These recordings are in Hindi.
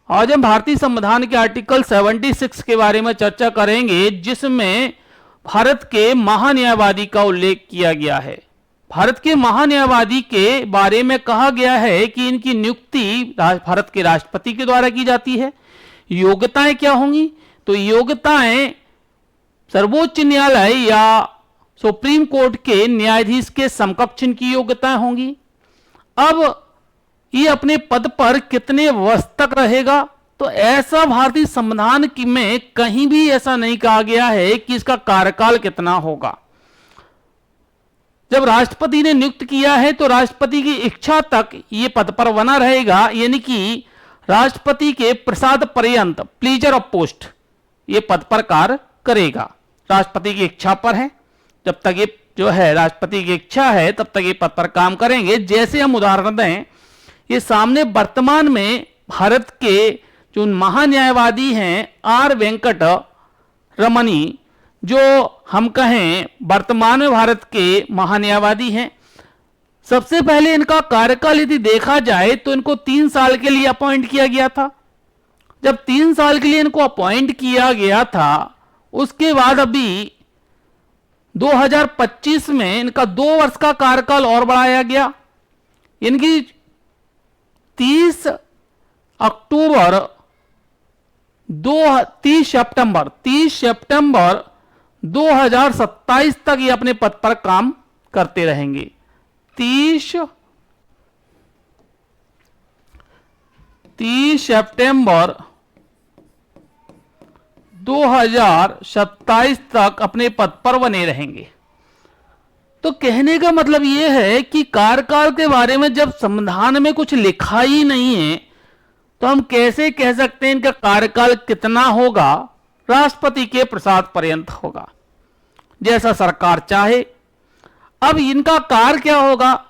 आज हम भारतीय संविधान के आर्टिकल 76 के बारे में चर्चा करेंगे, जिसमें भारत के महान्यायवादी का उल्लेख किया गया है। भारत के महान्यायवादी के बारे में कहा गया है कि इनकी नियुक्ति भारत के राष्ट्रपति के द्वारा की जाती है। योग्यताएं क्या होंगी? तो योग्यताएं सर्वोच्च न्यायालय या सुप्रीम कोर्ट के न्यायाधीश के समकक्ष की योग्यताएं होंगी। अब ये अपने पद पर कितने वर्ष तक रहेगा? तो ऐसा भारतीय संविधान में कहीं भी ऐसा नहीं कहा गया है कि इसका कार्यकाल कितना होगा। जब राष्ट्रपति ने नियुक्त किया है तो राष्ट्रपति की इच्छा तक ये पद पर बना रहेगा, यानी कि राष्ट्रपति के प्रसाद पर्यंत, प्लीजर ऑफ पोस्ट, ये पद पर कार्य करेगा। राष्ट्रपति की इच्छा पर है, जब तक ये जो है राष्ट्रपति की इच्छा है तब तक ये पद पर काम करेंगे। जैसे हम उदाहरण दें, ये सामने वर्तमान में भारत के जो महान्यायवादी हैं आर वेंकट रमनी, जो हम कहें वर्तमान में भारत के महान्यायवादी हैं। सबसे पहले इनका कार्यकाल यदि देखा जाए तो इनको 3 साल के लिए अपॉइंट किया गया था। जब 3 साल के लिए इनको अपॉइंट किया गया था, उसके बाद अभी 2025 में इनका 2 वर्ष का कार्यकाल और बढ़ाया गया। इनकी 30 सितंबर 2027 तक ये अपने पद पर काम करते रहेंगे। 30 सितंबर 2027 तक अपने पद पर बने रहेंगे। तो कहने का मतलब यह है कि कार्यकाल के बारे में जब संविधान में कुछ लिखा ही नहीं है तो हम कैसे कह सकते हैं इनका कार्यकाल कितना होगा? राष्ट्रपति के प्रसाद पर्यंत होगा, जैसा सरकार चाहे। अब इनका कार्य क्या होगा?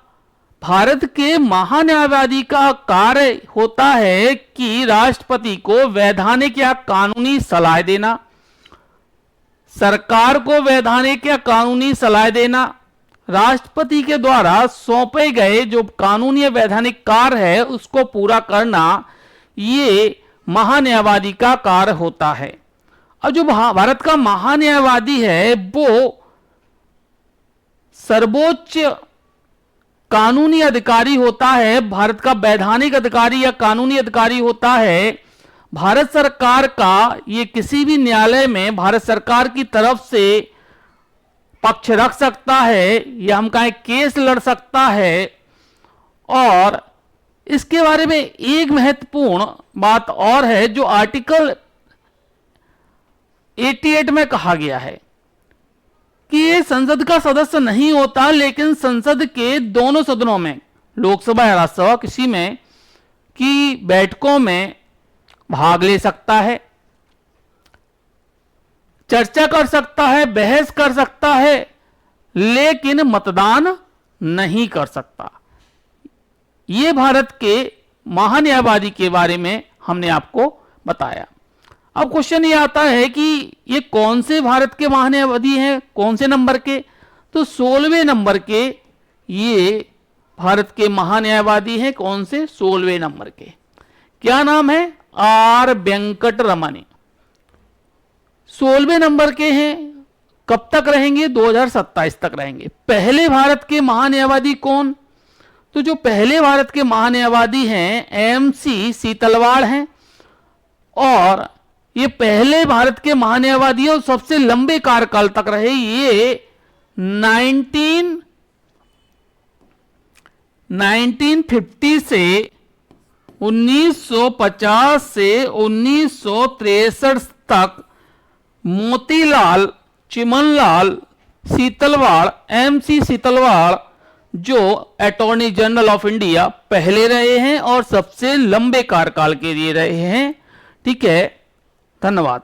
भारत के महान्यायवादी का कार्य होता है कि राष्ट्रपति को वैधानिक या कानूनी सलाह देना, सरकार को वैधानिक या कानूनी सलाह देना, राष्ट्रपति के द्वारा सौंपे गए जो कानूनी या वैधानिक कार्य है उसको पूरा करना, ये महान्यायवादी का कार्य होता है। और जो भारत का महान्यायवादी है वो सर्वोच्च कानूनी अधिकारी होता है, भारत का वैधानिक अधिकारी या कानूनी अधिकारी होता है। भारत सरकार का ये किसी भी न्यायालय में भारत सरकार की तरफ से पक्ष रख सकता है या हम कहें केस लड़ सकता है। और इसके बारे में एक महत्वपूर्ण बात और है जो आर्टिकल 88 में कहा गया है कि ये संसद का सदस्य नहीं होता, लेकिन संसद के दोनों सदनों में, लोकसभा या राज्यसभा, किसी में की बैठकों में भाग ले सकता है, चर्चा कर सकता है, बहस कर सकता है, लेकिन मतदान नहीं कर सकता। ये भारत के महान्यायवादी के बारे में हमने आपको बताया। अब क्वेश्चन ये आता है कि ये कौन से भारत के महान्यायवादी हैं, कौन से नंबर के? तो 16वें नंबर के ये भारत के महान्यायवादी हैं। कौन से? 16वें नंबर के। क्या नाम है? आर वेंकट रमनी। 16वें नंबर के हैं। कब तक रहेंगे? 2027 तक रहेंगे। पहले भारत के महान्यायवादी कौन? तो जो पहले भारत के महान्यायवादी हैं एमसी सीतलवाड़ हैं, और ये पहले भारत के महान्यायवादी और सबसे लंबे कार्यकाल तक रहे। ये 1950 से 1950 से 1963 तक मोतीलाल चिमनलाल सीतलवाड़, एमसी सीतलवाड़, जो अटॉर्नी जनरल ऑफ इंडिया पहले रहे हैं और सबसे लंबे कार्यकाल के लिए रहे हैं। ठीक है, धन्यवाद।